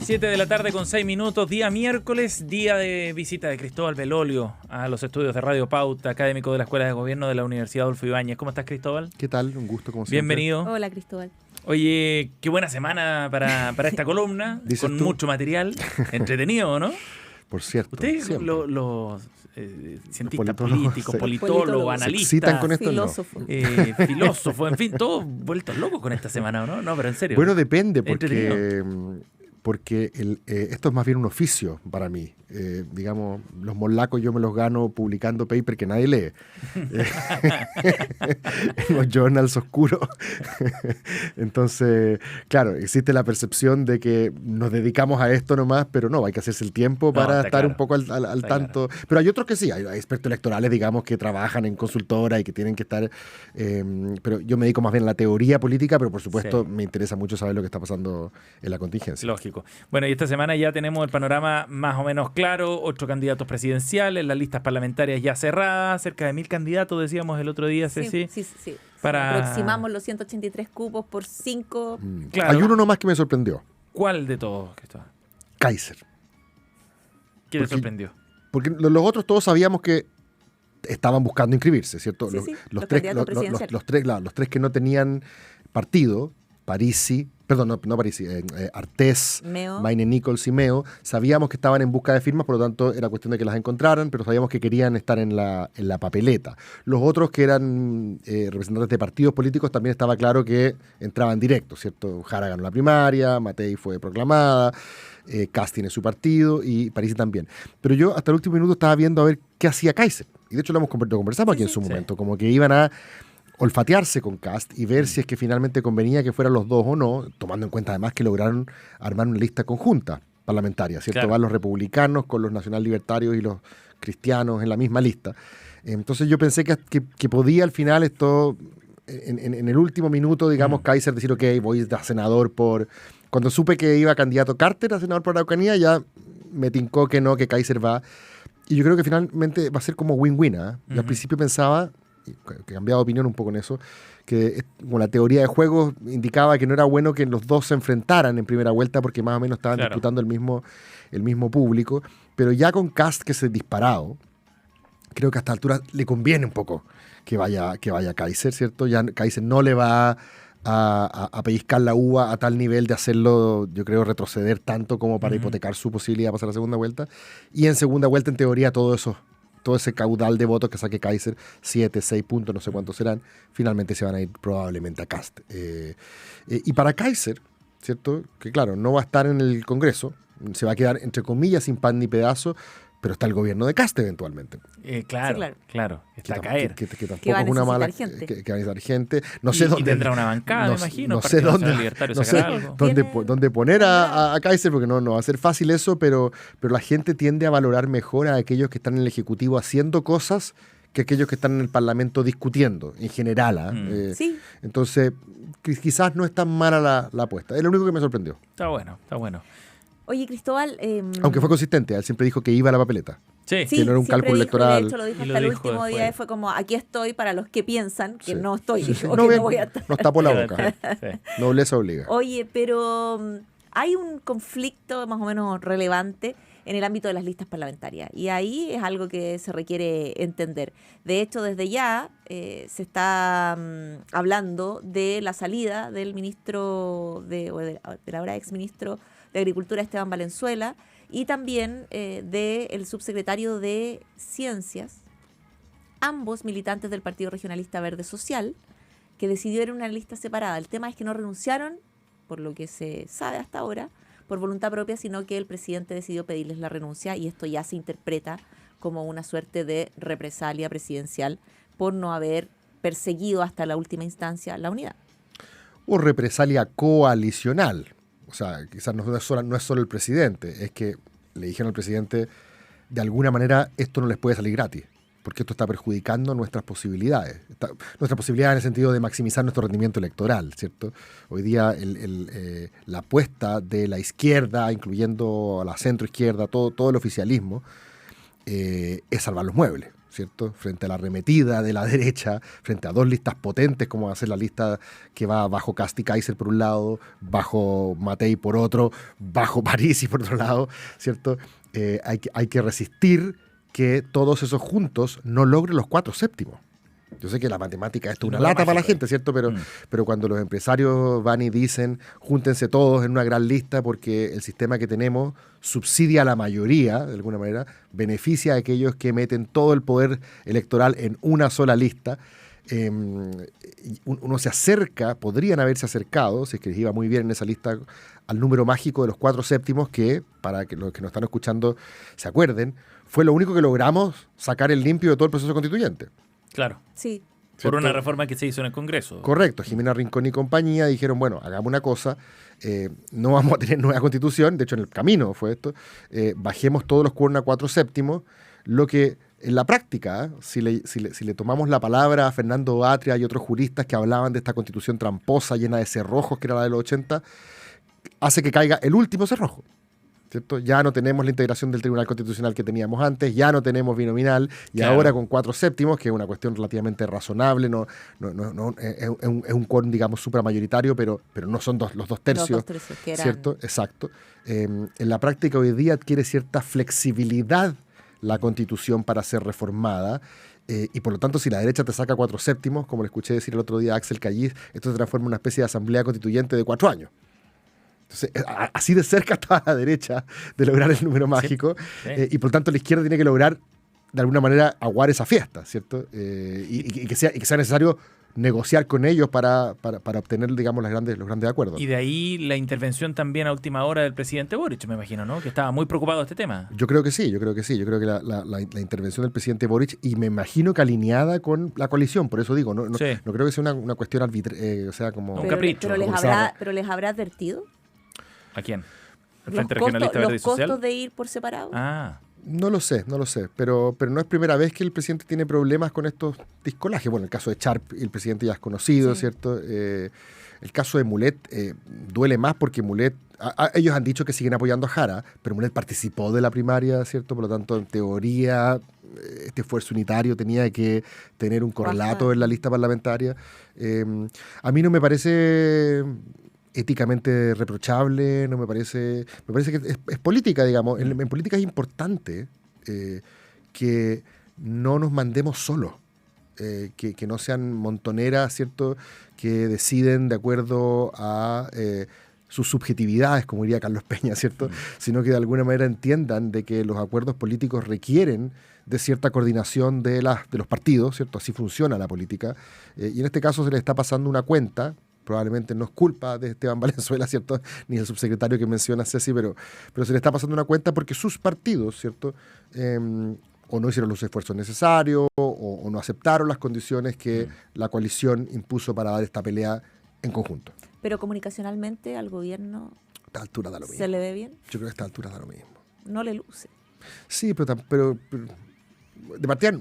7 de la tarde con 6 minutos, día miércoles, día de visita de Cristóbal Belolio a los estudios de Radio Pauta, académico de la Escuela de Gobierno de la Universidad Adolfo Ibáñez. ¿Cómo estás, Cristóbal? ¿Qué tal? Un gusto, como siempre. Bienvenido. Hola, Cristóbal. Oye, qué buena semana para esta columna, con tú? mucho material, entretenido, ¿no? Por cierto. Ustedes, los cientistas políticos, politólogos, analistas, citan con esto, filósofos, filósofos, en fin, todos vueltos locos con esta semana, ¿no? No, pero en serio. Bueno, depende, porque esto es más bien un oficio para mí. Digamos, los molacos yo me los gano publicando paper que nadie lee. En los journals oscuros. Entonces, claro, existe la percepción de que nos dedicamos a esto nomás, pero no, hay que hacerse el tiempo para estar claro, un poco al tanto. Claro. Pero hay otros que sí, hay expertos electorales, digamos, que trabajan en consultora y que tienen que estar... pero yo me dedico más bien a la teoría política, pero por supuesto me interesa mucho saber lo que está pasando en la contingencia. Lógico. Bueno, y esta semana ya tenemos el panorama más o menos claro, 8 candidatos presidenciales, las listas parlamentarias ya cerradas, cerca de 1000 candidatos, decíamos el otro día, Ceci. Sí. Aproximamos los 183 cupos por 5. Claro. Hay uno nomás que me sorprendió. ¿Cuál de todos, Cristóbal? Kaiser. ¿Qué te sorprendió? Porque los otros todos sabíamos que estaban buscando inscribirse, ¿cierto? Los tres que no tenían partido, Artés, Maine Nichols y Meo, sabíamos que estaban en busca de firmas, por lo tanto era cuestión de que las encontraran, pero sabíamos que querían estar en la papeleta. Los otros que eran representantes de partidos políticos también estaba claro que entraban directo, ¿cierto? Jara ganó la primaria, Matei fue proclamada, Kast tiene su partido y Parisi también. Pero yo hasta el último minuto estaba viendo a ver qué hacía Kaiser. Y de hecho lo conversamos aquí en su momento, como que iban a olfatearse con Kast y ver si es que finalmente convenía que fueran los dos o no, tomando en cuenta además que lograron armar una lista conjunta parlamentaria, ¿cierto? Claro. Van los republicanos con los nacional libertarios y los cristianos en la misma lista. Entonces yo pensé que podía al final esto, en el último minuto, digamos, Kaiser decir, ok, voy a senador por... Cuando supe que iba candidato Carter a senador por Araucanía, ya me tincó que no, que Kaiser va. Y yo creo que finalmente va a ser como win-win, ¿eh? Yo al principio pensaba... que he cambiado de opinión un poco en eso, que como la teoría de juegos indicaba que no era bueno que los dos se enfrentaran en primera vuelta porque más o menos estaban disputando el mismo público, pero ya con Kast que se disparado, creo que a esta altura le conviene un poco que vaya Kaiser, ¿cierto? Ya Kaiser no le va a pellizcar la uva a tal nivel de hacerlo, yo creo, retroceder tanto como para hipotecar su posibilidad de pasar a la segunda vuelta, y en segunda vuelta en teoría todo ese caudal de votos que saque Kaiser, 7, 6 puntos, no sé cuántos serán, finalmente se van a ir probablemente a Kast. Y para Kaiser, ¿cierto? Que claro, no va a estar en el Congreso, se va a quedar, entre comillas, sin pan ni pedazo, pero está el gobierno de Kast eventualmente. Claro. Está a caer. Que va a necesitar gente. Que va a necesitar gente. No sé dónde. Y tendrá una bancada, me imagino. No sé dónde poner a Kaiser, porque no va a ser fácil eso, pero la gente tiende a valorar mejor a aquellos que están en el Ejecutivo haciendo cosas que aquellos que están en el Parlamento discutiendo, en general. Sí. Entonces, quizás no es tan mala la apuesta. Es lo único que me sorprendió. Está bueno. Oye, Cristóbal... Aunque fue consistente, él siempre dijo que iba a la papeleta. Sí, que no era un cálculo electoral. De hecho, lo dijo hasta el último día y fue como, aquí estoy para los que piensan que no estoy. No voy a estar. Nos tapó la boca. Nobleza obliga. Oye, pero hay un conflicto más o menos relevante en el ámbito de las listas parlamentarias. Y ahí es algo que se requiere entender. De hecho, desde ya se está hablando de la salida del ministro, del ahora exministro de Agricultura, Esteban Valenzuela, y también del subsecretario de Ciencias, ambos militantes del Partido Regionalista Verde Social, que decidieron una lista separada. El tema es que no renunciaron, por lo que se sabe hasta ahora, por voluntad propia, sino que el presidente decidió pedirles la renuncia y esto ya se interpreta como una suerte de represalia presidencial por no haber perseguido hasta la última instancia la unidad. O represalia coalicional. O sea, quizás no es solo el presidente, es que le dijeron al presidente, de alguna manera esto no les puede salir gratis, porque esto está perjudicando nuestras posibilidades. Nuestras posibilidades en el sentido de maximizar nuestro rendimiento electoral, ¿cierto? Hoy día la apuesta de la izquierda, incluyendo a la centroizquierda, todo el oficialismo, es salvar los muebles. ¿cierto? Frente a la arremetida de la derecha, frente a dos listas potentes, como va a ser la lista que va bajo Kast y Kaiser por un lado, bajo Matei por otro, bajo Parisi por otro lado, ¿cierto? Hay que resistir que todos esos juntos no logren los 4/7. Yo sé que la matemática es una lata para la gente, ¿cierto? Pero cuando los empresarios van y dicen, júntense todos en una gran lista porque el sistema que tenemos subsidia a la mayoría, de alguna manera, beneficia a aquellos que meten todo el poder electoral en una sola lista, uno se acerca, podrían haberse acercado, si es que les iba muy bien en esa lista, al número mágico de los 4/7, que, para que los que nos están escuchando se acuerden, fue lo único que logramos sacar el limpio de todo el proceso constituyente. Claro. Sí. Por una reforma que se hizo en el Congreso. Correcto. Jimena Rincón y compañía dijeron, bueno, hagamos una cosa, no vamos a tener nueva constitución, de hecho en el camino fue esto, bajemos todos los quórum a 4/7, lo que en la práctica, si le tomamos la palabra a Fernando Atria y otros juristas que hablaban de esta constitución tramposa, llena de cerrojos, que era la de los 80, hace que caiga el último cerrojo. ¿Cierto? Ya no tenemos la integración del Tribunal Constitucional que teníamos antes, ya no tenemos binominal, y claro, ahora con 4/7, que es una cuestión relativamente razonable, es un quórum, digamos, supramayoritario, pero no son los 2/3, Los 2/3 que eran... ¿cierto? Exacto. En la práctica hoy día adquiere cierta flexibilidad la Constitución para ser reformada, y por lo tanto, si la derecha te saca 4/7, como le escuché decir el otro día a Axel Calliz, esto se transforma en una especie de asamblea constituyente de 4 años. Entonces, así de cerca está la derecha de lograr el número mágico, sí. Y por lo tanto la izquierda tiene que lograr de alguna manera aguar esa fiesta, ¿cierto? Y que sea necesario negociar con ellos para obtener, digamos, los grandes acuerdos. Y de ahí la intervención también a última hora del presidente Boric, me imagino, ¿no? Que estaba muy preocupado de este tema. Yo creo que sí. Yo creo que la intervención del presidente Boric, y me imagino que alineada con la coalición, por eso digo, no creo que sea una cuestión arbitraria, o sea, como... un capricho. Pero les habrá advertido. ¿A quién? ¿El Frente Regionalista Verde y Social? ¿Los costos de ir por separado? No lo sé, pero no es primera vez que el presidente tiene problemas con estos discolajes. Bueno, el caso de Charp, el presidente ya es conocido, sí, ¿cierto? El caso de Mulet duele más porque Mulet, ellos han dicho que siguen apoyando a Jara, pero Mulet participó de la primaria, ¿cierto? Por lo tanto, en teoría, este esfuerzo unitario tenía que tener un correlato en la lista parlamentaria. A mí no me parece éticamente reprochable, me parece que es política, digamos. En política es importante que no nos mandemos solos, que no sean montoneras, ¿cierto?, que deciden de acuerdo a sus subjetividades, como diría Carlos Peña, ¿cierto?, sino que de alguna manera entiendan de que los acuerdos políticos requieren de cierta coordinación de los partidos, ¿cierto? Así funciona la política. Y en este caso se le está pasando una cuenta. Probablemente no es culpa de Esteban Valenzuela, ¿cierto?, ni el subsecretario que menciona Ceci, pero se le está pasando una cuenta porque sus partidos, ¿cierto?, o no hicieron los esfuerzos necesarios o no aceptaron las condiciones que la coalición impuso para dar esta pelea en conjunto. Pero comunicacionalmente al gobierno a esta altura da lo mismo. ¿Se le ve bien? Yo creo que a esta altura da lo mismo. No le luce. Sí, pero de partida,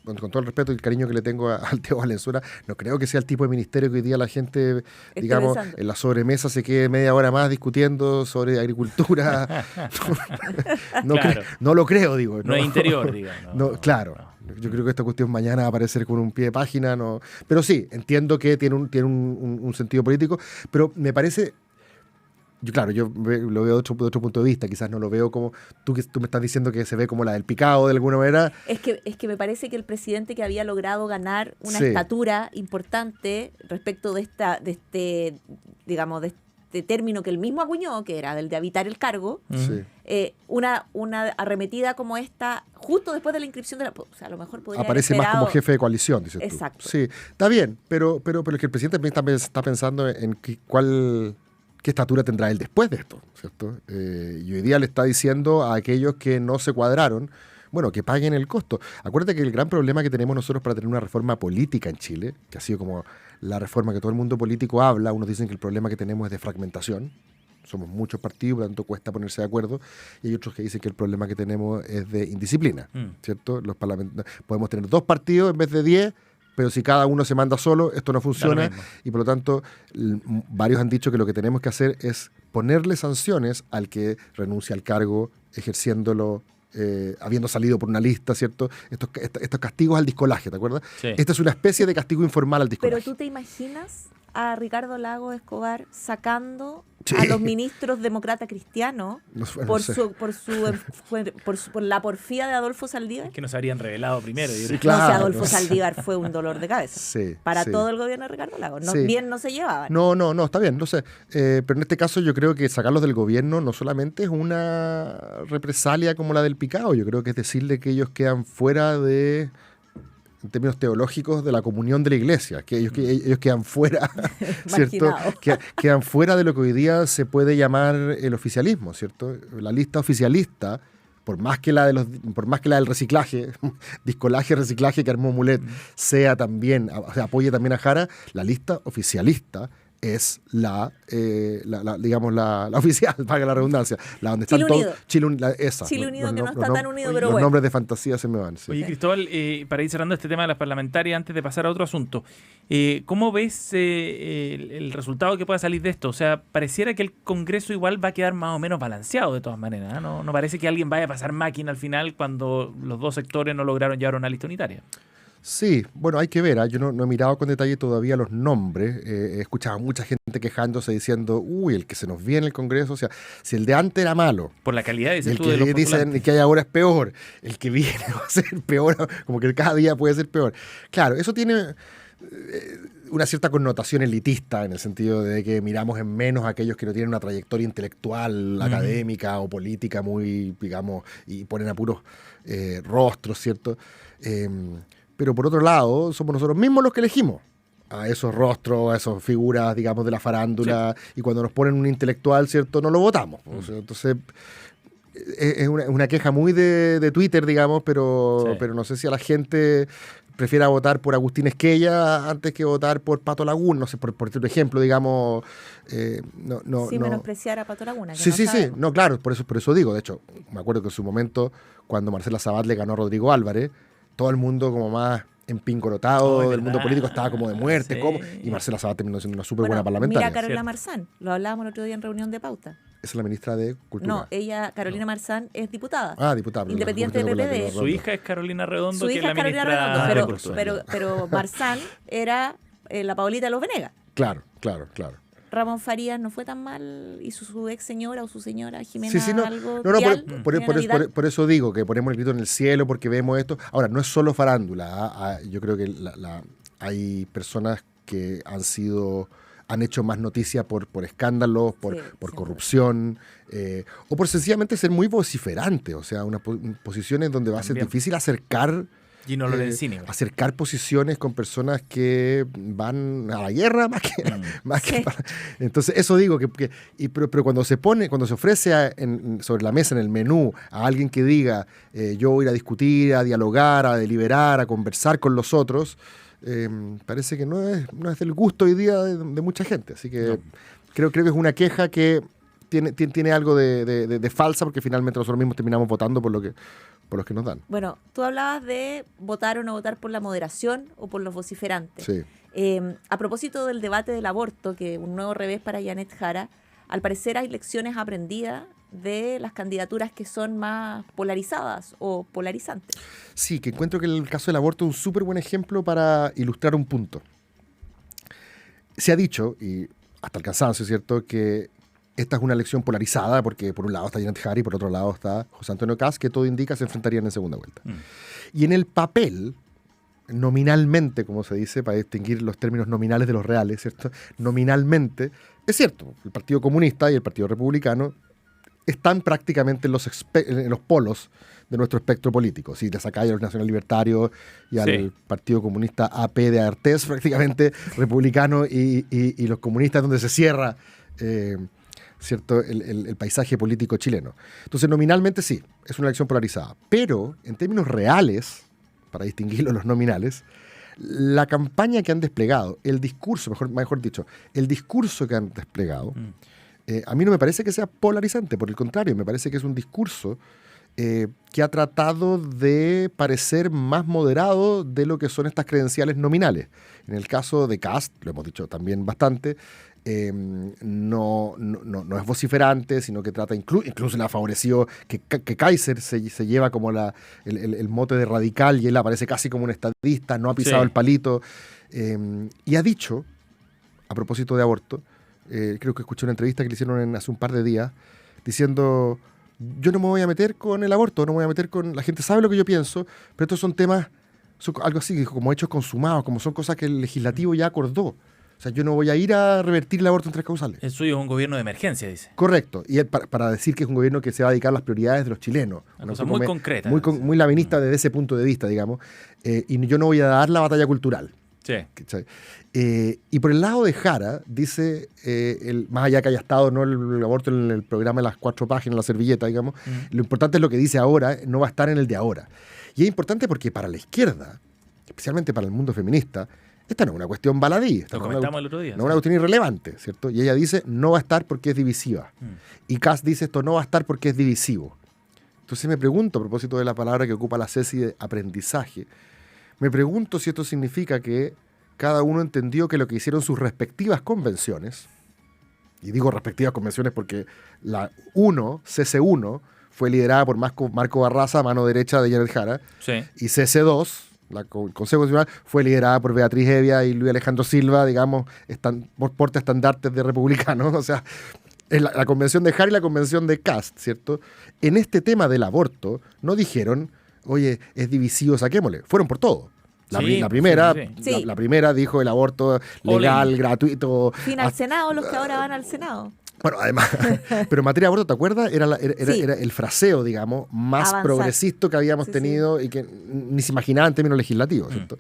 con todo el respeto y el cariño que le tengo al Teo Valenzuela, no creo que sea el tipo de ministerio que hoy día la gente, digamos, en la sobremesa se quede media hora más discutiendo sobre agricultura. Claro. No lo creo, digo. No es interior, digamos. Claro. Yo creo que esta cuestión mañana va a aparecer con un pie de página. Pero sí, entiendo que tiene un sentido político, pero me parece... Yo lo veo de otro punto de vista, quizás no lo veo como tú me estás diciendo que se ve como la del picado de alguna manera. Es que me parece que el presidente que había logrado ganar una estatura importante respecto de este término que él mismo acuñó, que era del de habitar el cargo, una arremetida como esta, justo después de la inscripción de o sea, a lo mejor podría aparece más como jefe de coalición, dices tú. Exacto. Sí, está bien, pero es que el presidente también está pensando en qué estatura tendrá él después de esto, ¿cierto? Y hoy día le está diciendo a aquellos que no se cuadraron, bueno, que paguen el costo. Acuérdate que el gran problema que tenemos nosotros para tener una reforma política en Chile, que ha sido como la reforma que todo el mundo político habla, unos dicen que el problema que tenemos es de fragmentación, somos muchos partidos, por lo tanto cuesta ponerse de acuerdo, y hay otros que dicen que el problema que tenemos es de indisciplina, ¿cierto? Podemos tener 2 partidos en vez de 10, pero si cada uno se manda solo, esto no funciona, y por lo tanto varios han dicho que lo que tenemos que hacer es ponerle sanciones al que renuncia al cargo ejerciéndolo habiendo salido por una lista, ¿cierto? Estos castigos al discolaje, ¿te acuerdas? Sí. Esta es una especie de castigo informal al discolaje. Pero tú te imaginas a Ricardo Lagos Escobar sacando a los ministros demócratas cristianos por la porfía de Adolfo Saldívar. Que nos habrían revelado primero. Sí, claro. No, o sea, Adolfo Saldívar fue un dolor de cabeza para sí. todo el gobierno de Ricardo Lagos. Sí. Bien no se llevaban. No, está bien, no sé. Pero en este caso yo creo que sacarlos del gobierno no solamente es una represalia como la del Picao, yo creo que es decirle que ellos quedan fuera de, en términos teológicos, de la comunión de la iglesia, que ellos quedan fuera, ¿cierto? Quedan fuera de lo que hoy día se puede llamar el oficialismo, ¿cierto? La lista oficialista, por más que la del reciclaje, discolaje, reciclaje que armó Mulet, sea también, o sea, apoye también a Jara, la lista oficialista es digamos, la oficial, valga la redundancia, la donde Chile están Unido. todos. Chile Unido, que no está tan unido, pero los bueno. nombres de fantasía se me van. Sí. Oye, Cristóbal, para ir cerrando este tema de las parlamentarias, antes de pasar a otro asunto, ¿cómo ves el resultado que pueda salir de esto? O sea, pareciera que el Congreso igual va a quedar más o menos balanceado de todas maneras, ¿eh? No parece que alguien vaya a pasar máquina al final cuando los dos sectores no lograron llevar una lista unitaria. Sí, bueno, hay que ver, ¿eh? Yo no he mirado con detalle todavía los nombres, he escuchado a mucha gente quejándose diciendo, el que se nos viene en el Congreso, o sea, si el de antes era malo, Por la calidad, dices el tú, de los que dicen postulantes. que hay ahora es peor, el que viene va a ser peor, como que cada día puede ser peor. Claro, eso tiene una cierta connotación elitista, en el sentido de que miramos en menos a aquellos que no tienen una trayectoria intelectual, académica o política muy, digamos, y ponen a puros rostros, ¿cierto? Pero por otro lado, somos nosotros mismos los que elegimos a esos rostros, a esas figuras, digamos, de la farándula, y cuando nos ponen un intelectual, ¿cierto?, no lo votamos. O sea, entonces, es una queja muy de Twitter, digamos, pero no sé si a la gente prefiera votar por Agustín Esquella antes que votar por Pato Lagún, no sé, por ejemplo, digamos. Menospreciar a Pato Laguna. Sí, no, claro, por eso digo. De hecho, me acuerdo que en su momento, cuando Marcela Sabat le ganó a Rodrigo Álvarez, todo el mundo como más empincorotado del mundo político estaba como de muerte, y Marcela Sabat terminó siendo una súper buena parlamentaria. Mira a Carolina Marzán, lo hablábamos el otro día en reunión de pauta. Esa es la ministra de Cultura. No, Carolina Marzán, es diputada. Diputada. Independiente de PPD. Su hija es Carolina Redondo, Su que es hija la es Carolina ministra de Redondo, Cultura. pero Marzán era la Paulita de los Venegas. Claro. Ramón Farías no fue tan mal, y su ex señora o su señora Jimena por eso digo que ponemos el grito en el cielo porque vemos esto. Ahora, no es solo farándula, yo creo que hay personas que han hecho más noticia por escándalos, por corrupción, o por sencillamente ser muy vociferantes, o sea, posiciones donde va a ser difícil acercar Gino Lorenzini. Acercar posiciones con personas que van a la guerra más que para... Entonces, eso digo, pero cuando se ofrece sobre la mesa, en el menú, a alguien que diga, yo voy a ir a discutir, a dialogar, a deliberar, a conversar con los otros, parece que no es del gusto hoy día de mucha gente. Así que creo que es una queja que tiene algo de falsa, porque finalmente nosotros mismos terminamos votando por los que nos dan. Bueno, tú hablabas de votar o no votar por la moderación o por los vociferantes. Sí. A propósito del debate del aborto, que un nuevo revés para Janet Jara, al parecer hay lecciones aprendidas de las candidaturas que son más polarizadas o polarizantes. Sí, que encuentro que el caso del aborto es un súper buen ejemplo para ilustrar un punto. Se ha dicho, y hasta el cansancio, ¿cierto?, que esta es una elección polarizada porque por un lado está Janet Jara y por otro lado está José Antonio Kast, que todo indica se enfrentarían en segunda vuelta. Y en el papel, nominalmente, como se dice, para distinguir los términos nominales de los reales, ¿cierto?, nominalmente, es cierto, el Partido Comunista y el Partido Republicano están prácticamente en los polos de nuestro espectro político. Si le sacáis a los nacional libertarios y al Partido Comunista AP de Artés, prácticamente republicano, y los comunistas donde se cierra ¿cierto?, el paisaje político chileno. Entonces, nominalmente sí, es una elección polarizada. Pero, en términos reales, para distinguirlo los nominales, la campaña que han desplegado, el discurso, mejor dicho, el discurso que han desplegado, a mí no me parece que sea polarizante, por el contrario, me parece que es un discurso que ha tratado de parecer más moderado de lo que son estas credenciales nominales. En el caso de Kast, lo hemos dicho también bastante, no es vociferante, sino que trata, incluso le ha favorecido que Kaiser se lleva como el mote de radical y él aparece casi como un estadista, no ha pisado el palito, y ha dicho, a propósito de aborto, creo que escuché una entrevista que le hicieron hace un par de días, diciendo, yo no me voy a meter con el aborto, no me voy a meter con... La gente sabe lo que yo pienso, pero estos son temas, algo así, como hechos consumados, como son cosas que el legislativo ya acordó. O sea, yo no voy a ir a revertir el aborto en 3 causales. El suyo es un gobierno de emergencia, dice. Correcto. Y él, para decir que es un gobierno que se va a dedicar a las prioridades de los chilenos. Una cosa muy concreta. Muy laminista desde ese punto de vista, digamos. Y yo no voy a dar la batalla cultural. Sí. Y por el lado de Jara, dice, más allá que haya estado no el aborto en el programa de las 4 páginas, la servilleta, digamos, lo importante es lo que dice ahora, no va a estar en el de ahora. Y es importante porque para la izquierda, especialmente para el mundo feminista, esta no es una cuestión baladí. Lo comentamos el otro día. No es una cuestión irrelevante, ¿cierto? Y ella dice, no va a estar porque es divisiva. Y Kast dice, esto no va a estar porque es divisivo. Entonces me pregunto, a propósito de la palabra que ocupa la Ceci de aprendizaje, me pregunto si esto significa que cada uno entendió que lo que hicieron sus respectivas convenciones, y digo respectivas convenciones porque la CC1, fue liderada por Marco Barraza, mano derecha de Janet Jara, sí. Y CC2, el Consejo Constitucional, fue liderada por Beatriz Hevia y Luis Alejandro Silva, digamos, portaestandartes de republicanos, o sea, es la convención de Jara y la convención de Kast, ¿cierto? En este tema del aborto, no dijeron, oye, es divisivo, saquémosle, fueron por todo. La primera dijo el aborto legal, gratuito. Fin al Senado, los que ahora van al Senado. Bueno, además, pero en materia de aborto, ¿te acuerdas? Era el fraseo, digamos, más avanzar, progresista que habíamos tenido y que ni se imaginaba en términos legislativos, ¿cierto?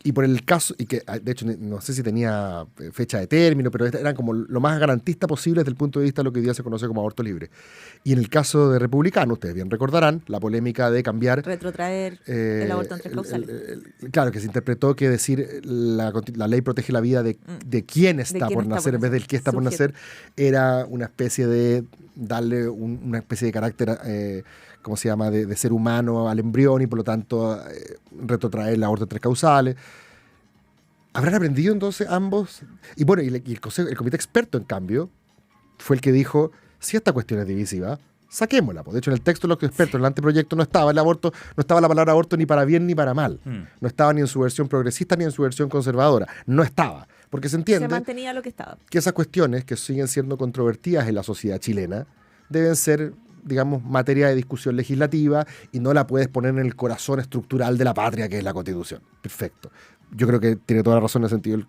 Y por el caso, y que de hecho no sé si tenía fecha de término, pero eran como lo más garantista posible desde el punto de vista de lo que hoy día se conoce como aborto libre. Y en el caso de republicano, ustedes bien recordarán, la polémica de cambiar... Retrotraer el aborto en 3 causales. Claro, que se interpretó que decir la ley protege la vida de quién está por nacer en vez del que está por nacer, era una especie de darle una especie de carácter... ¿cómo se llama?, de ser humano al embrión y por lo tanto retrotraer el aborto en 3 causales. ¿Habrán aprendido entonces ambos? Y bueno, el comité experto, en cambio, fue el que dijo, si esta cuestión es divisiva, saquémosla. De hecho, en el texto de los expertos, en el anteproyecto, no estaba la palabra aborto ni para bien ni para mal. No estaba ni en su versión progresista ni en su versión conservadora. No estaba. Porque se entiende se mantenía lo que estaba. Que esas cuestiones que siguen siendo controvertidas en la sociedad chilena deben ser, digamos, materia de discusión legislativa y no la puedes poner en el corazón estructural de la patria, que es la Constitución. Perfecto. Yo creo que tiene toda la razón en ese sentido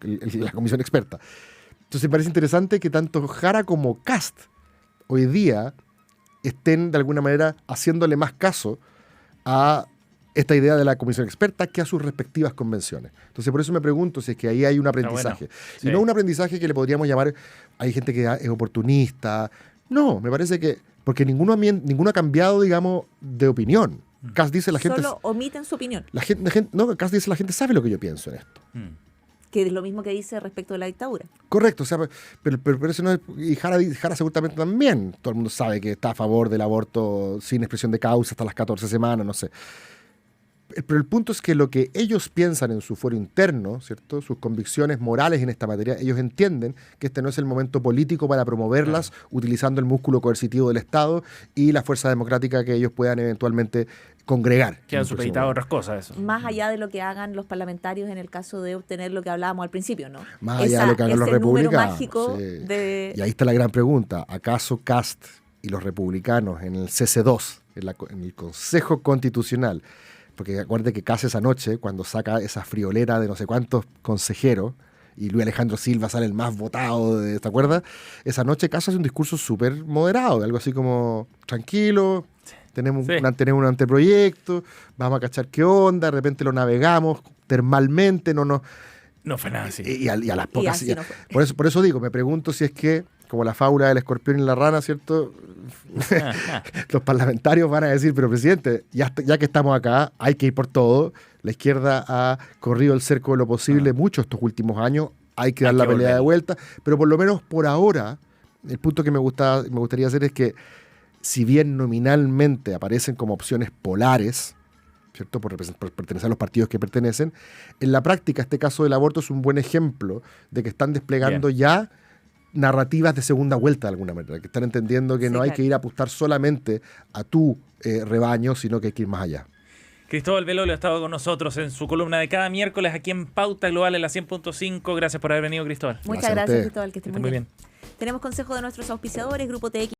la comisión experta. Entonces me parece interesante que tanto Jara como Kast hoy día estén de alguna manera haciéndole más caso a esta idea de la comisión experta que a sus respectivas convenciones. Entonces por eso me pregunto si es que ahí hay un aprendizaje. Y no un aprendizaje que le podríamos llamar, hay gente que es oportunista. No, me parece que porque ninguno ha cambiado, digamos, de opinión. Kast dice la gente... Solo omiten su opinión. Kast dice la gente sabe lo que yo pienso en esto. Que es lo mismo que dice respecto de la dictadura. Correcto, o sea, pero eso no es... Y Jara seguramente también. Todo el mundo sabe que está a favor del aborto sin expresión de causa hasta las 14 semanas, no sé. Pero el punto es que lo que ellos piensan en su fuero interno, ¿cierto?, sus convicciones morales en esta materia, ellos entienden que este no es el momento político para promoverlas utilizando el músculo coercitivo del Estado y la fuerza democrática que ellos puedan eventualmente congregar. Que han supeditado otras cosas, eso. Más allá de lo que hagan los parlamentarios en el caso de obtener lo que hablábamos al principio, ¿no? Más allá de lo que hagan los republicanos. Mágico Y ahí está la gran pregunta. ¿Acaso Kast y los republicanos en el CC2, en el Consejo Constitucional, porque acuérdate que Kast esa noche, cuando saca esa friolera de no sé cuántos consejeros, y Luis Alejandro Silva sale el más votado, ¿te acuerdas? Esa noche Kast hace un discurso súper moderado, algo así como, tranquilo, tenemos un anteproyecto, vamos a cachar qué onda, de repente lo navegamos termalmente, no fue nada así. Y a las pocas... Por eso digo, me pregunto si es que, como la fábula del escorpión y la rana, ¿cierto? Los parlamentarios van a decir, pero presidente, ya que estamos acá, hay que ir por todo. La izquierda ha corrido el cerco de lo posible mucho estos últimos años, hay que dar la pelea de vuelta, pero por lo menos por ahora, el punto que me gustaría hacer es que, si bien nominalmente aparecen como opciones polares, ¿cierto? Por pertenecer a los partidos que pertenecen. En la práctica, este caso del aborto es un buen ejemplo de que están desplegando ya narrativas de segunda vuelta de alguna manera, que están entendiendo que no hay que ir a apostar solamente a tu rebaño, sino que hay que ir más allá. Cristóbal Belolio ha estado con nosotros en su columna de cada miércoles aquí en Pauta Global en la 100.5. Gracias por haber venido, Cristóbal. Muchas gracias, Cristóbal, que esté muy bien. Tenemos consejo de nuestros auspiciadores, Grupo TX.